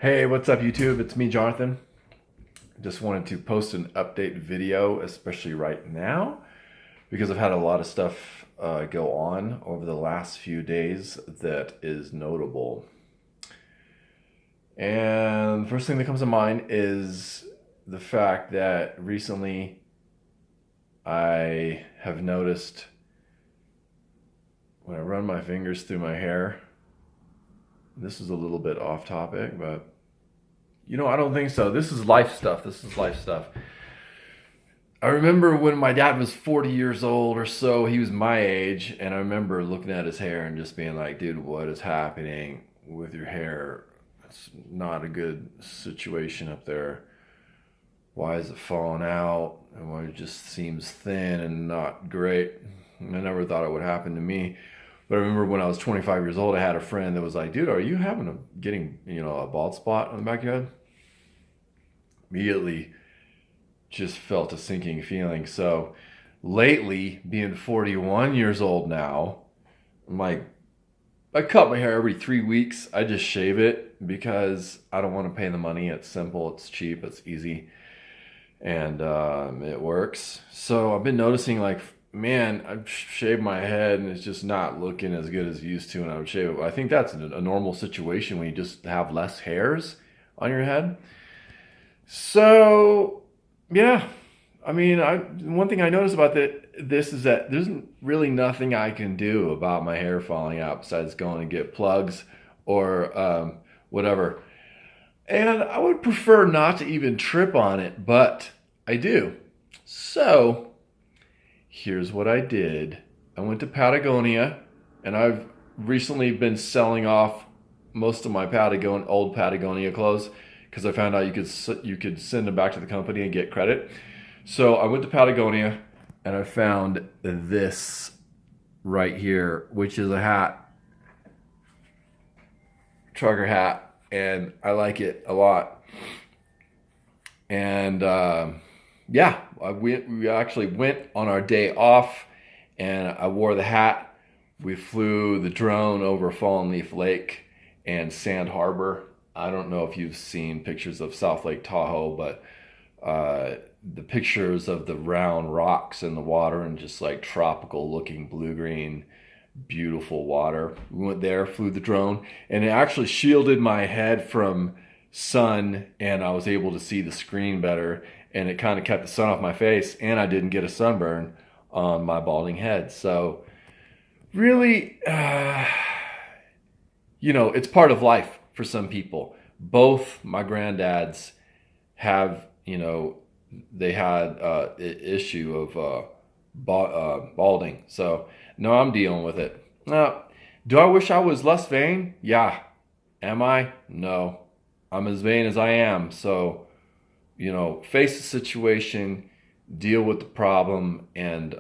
Hey, what's up YouTube? It's me, Jonathan. Just wanted to post an update video, especially right now, because I've had a lot of stuff go on over the last few days that is notable. And the first thing that comes to mind is the fact that recently I have noticed when I run my fingers through my hair, this is a little bit off topic, but I don't think so. This is life stuff. This is life stuff. I remember when my dad was 40 years old or so, he was my age, and I remember looking at his hair and just being like, dude, what is happening with your hair? It's not a good situation up there. Why is it falling out? And why it just seems thin and not great? And I never thought it would happen to me. But I remember when I was 25 years old, I had a friend that was like, dude, are you getting a bald spot on the back of your head? Immediately just felt a sinking feeling. So lately, being 41 years old now, I'm like, I cut my hair every 3 weeks. I just shave it because I don't want to pay the money. It's simple, it's cheap, it's easy, and it works. So I've been noticing, like, man, I've shaved my head and it's just not looking as good as it used to when I would shave it. I think that's a normal situation when you just have less hairs on your head. So, yeah, I mean, one thing I noticed about this is that there's really nothing I can do about my hair falling out besides going to get plugs or whatever. And I would prefer not to even trip on it, but I do. So, here's what I did. I went to Patagonia, and I've recently been selling off most of my old Patagonia clothes because I found out you could send them back to the company and get credit. So I went to Patagonia and I found this right here, which is a hat, trucker hat, and I like it a lot. And yeah, we actually went on our day off, and I wore the hat. We flew the drone over Fallen Leaf Lake and Sand Harbor. I don't know if you've seen pictures of South Lake Tahoe, but the pictures of the round rocks in the water and just like tropical looking blue-green, beautiful water. We went there, flew the drone, and it actually shielded my head from sun, and I was able to see the screen better, and it kind of kept the sun off my face, and I didn't get a sunburn on my balding head. So really, it's part of life for some people. Both my granddads have, they had issue of balding. So no, I'm dealing with it. Do I wish I was less vain? Yeah. Am I? No. I'm as vain as I am. So, face the situation, deal with the problem, and,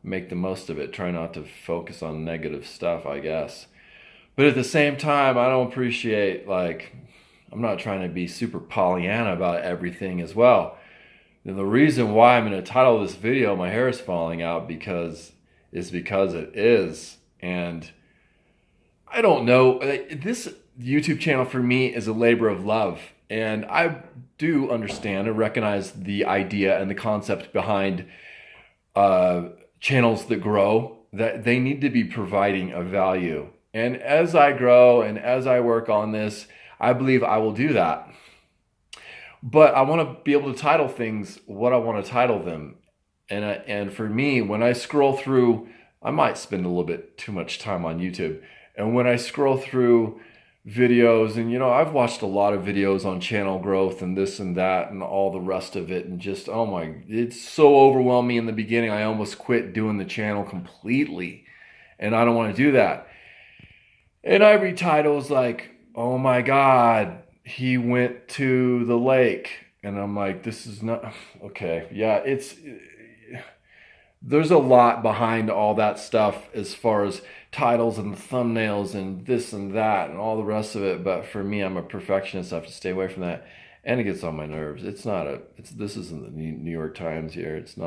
make the most of it. Try not to focus on negative stuff, I guess. But at the same time, I don't appreciate, I'm not trying to be super Pollyanna about everything as well. And the reason why I'm going to title this video, "My Hair is Falling Out," because it is. And I don't know, this YouTube channel for me is a labor of love. And I do understand and recognize the idea and the concept behind channels that grow, that they need to be providing a value. And as I grow and as I work on this, I believe I will do that. But I want to be able to title things what I want to title them. And for me, when I scroll through, I might spend a little bit too much time on YouTube. And when I scroll through videos, and I've watched a lot of videos on channel growth and this and that and all the rest of it, and just, it's so overwhelming in the beginning. I almost quit doing the channel completely, and I don't want to do that. And I read titles like, "Oh my God, he went to the lake," and I'm like, this is not okay. Yeah, there's a lot behind all that stuff as far as titles and thumbnails and this and that and all the rest of it. But for me, I'm a perfectionist. I have to stay away from that, and it gets on my nerves. This isn't the New York Times here. This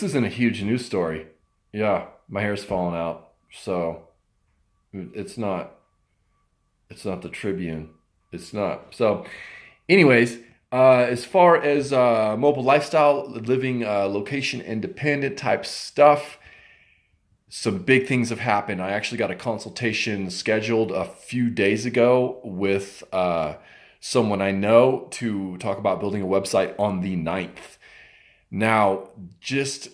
isn't a huge news story. Yeah, my hair's falling out. So It's not. It's not the Tribune. It's not. So, anyways, as far as mobile lifestyle, living location independent type stuff, some big things have happened. I actually got a consultation scheduled a few days ago with someone I know to talk about building a website on the 9th. Now, just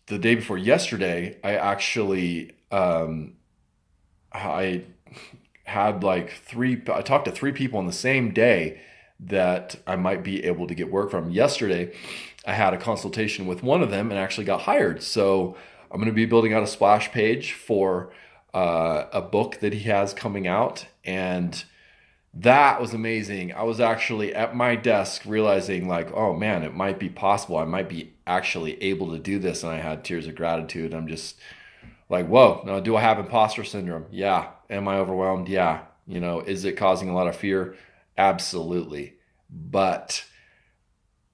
the day before yesterday, I had I talked to three people on the same day that I might be able to get work from. Yesterday, I had a consultation with one of them and actually got hired. So I'm going to be building out a splash page for a book that he has coming out. And that was amazing. I was actually at my desk realizing like, oh man, it might be possible. I might be actually able to do this. And I had tears of gratitude. I'm just like, whoa, now do I have imposter syndrome? Yeah. Am I overwhelmed? Yeah. Is it causing a lot of fear? Absolutely. But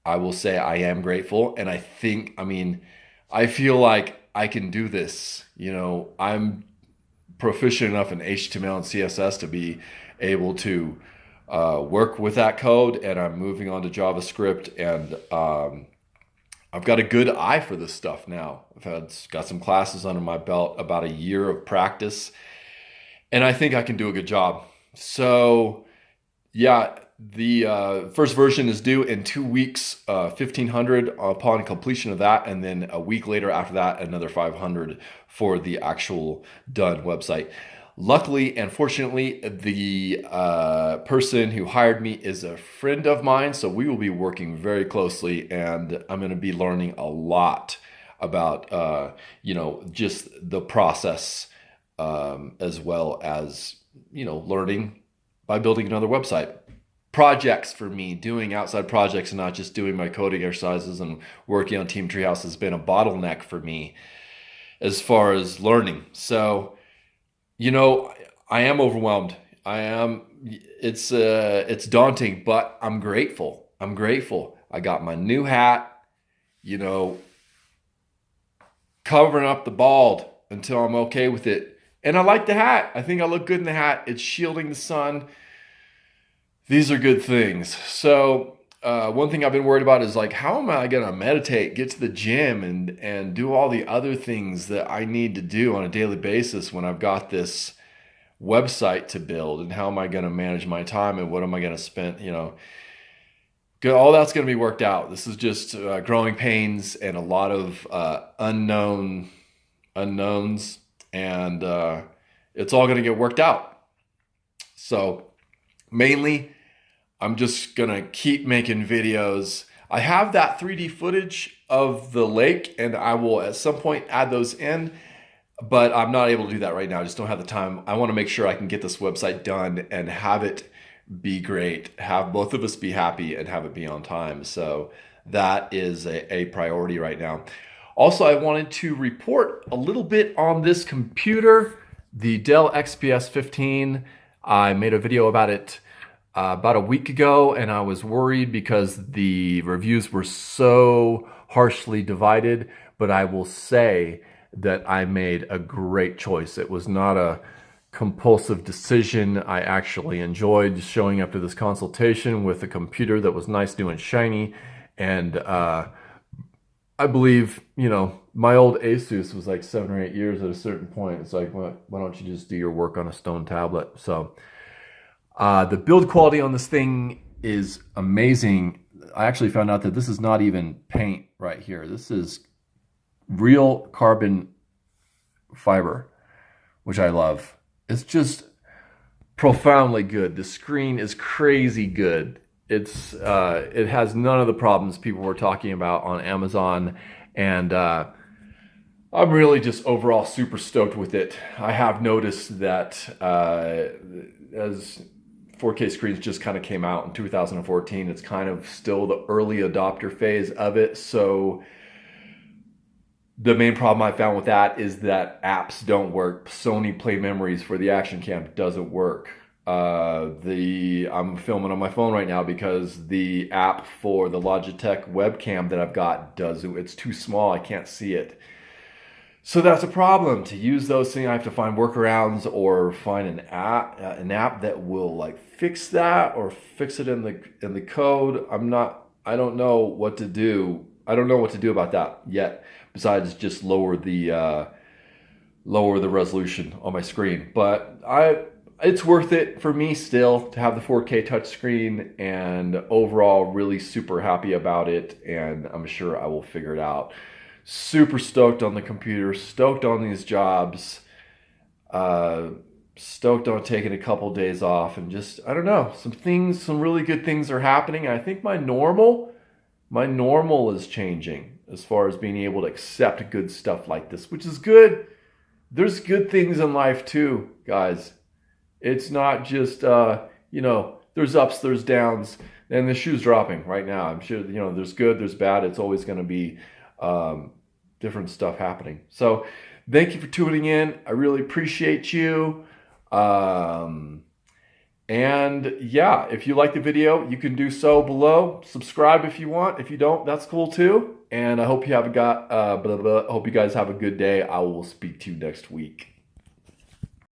I will say I am grateful. And I feel like I can do this. I'm proficient enough in HTML and CSS to be able to work with that code, and I'm moving on to JavaScript, and I've got a good eye for this stuff now. Got some classes under my belt, about a year of practice, and I think I can do a good job. So yeah, the first version is due in 2 weeks, 1,500 upon completion of that, and then a week later after that, another 500 for the actual done website. Luckily and fortunately, the person who hired me is a friend of mine, so we will be working very closely, and I'm going to be learning a lot about, just the process, as well as, learning by building another website. Projects for me, doing outside projects and not just doing my coding exercises and working on Team Treehouse has been a bottleneck for me as far as learning. So, I am overwhelmed. It's daunting, but I'm grateful. I got my new hat, covering up the bald until I'm okay with it. And I like the hat. I think I look good in the hat. It's shielding the sun. These are good things. So one thing I've been worried about is like, how am I going to meditate, get to the gym, and do all the other things that I need to do on a daily basis when I've got this website to build, and how am I going to manage my time, and what am I going to spend, all that's going to be worked out. This is just growing pains and a lot of unknowns, and it's all going to get worked out. So mainly, I'm just going to keep making videos. I have that 3D footage of the lake, and I will at some point add those in, but I'm not able to do that right now. I just don't have the time. I want to make sure I can get this website done and have it be great, have both of us be happy, and have it be on time. So that is a priority right now. Also, I wanted to report a little bit on this computer, the Dell XPS 15. I made a video about it about a week ago, and I was worried because the reviews were so harshly divided, but I will say that I made a great choice. It was not a compulsive decision. I actually enjoyed showing up to this consultation with a computer that was nice, new, and shiny, and I believe, my old Asus was like 7 or 8 years at a certain point. It's like, why don't you just do your work on a stone tablet? So the build quality on this thing is amazing. I actually found out that this is not even paint right here. This is real carbon fiber, which I love. It's just profoundly good. The screen is crazy good. It has none of the problems people were talking about on Amazon, and I'm really just overall super stoked with it. I have noticed that as 4K screens just kind of came out in 2014, it's kind of still the early adopter phase of it. So the main problem I found with that is that apps don't work. Sony Play Memories for the action cam doesn't work. I'm filming on my phone right now because the app for the Logitech webcam that I've got doesn't. It's too small. I can't see it. So that's a problem. To use those things, I have to find workarounds or find an app that will like fix that or fix it in the code. I don't know what to do. I don't know what to do about that yet, besides just lower the resolution on my screen. But it's worth it for me still to have the 4K touchscreen, and overall really super happy about it, and I'm sure I will figure it out. Super stoked on the computer, stoked on these jobs, stoked on taking a couple days off, and just, I don't know, some really good things are happening. I think my normal is changing as far as being able to accept good stuff like this, which is good. There's good things in life too, guys. It's not just, there's ups, there's downs, and the shoe's dropping right now. I'm sure, there's good, there's bad. It's always going to be different stuff happening. So thank you for tuning in. I really appreciate you. And yeah, if you like the video, you can do so below. Subscribe if you want. If you don't, that's cool too. And I hope you guys have a good day. I will speak to you next week.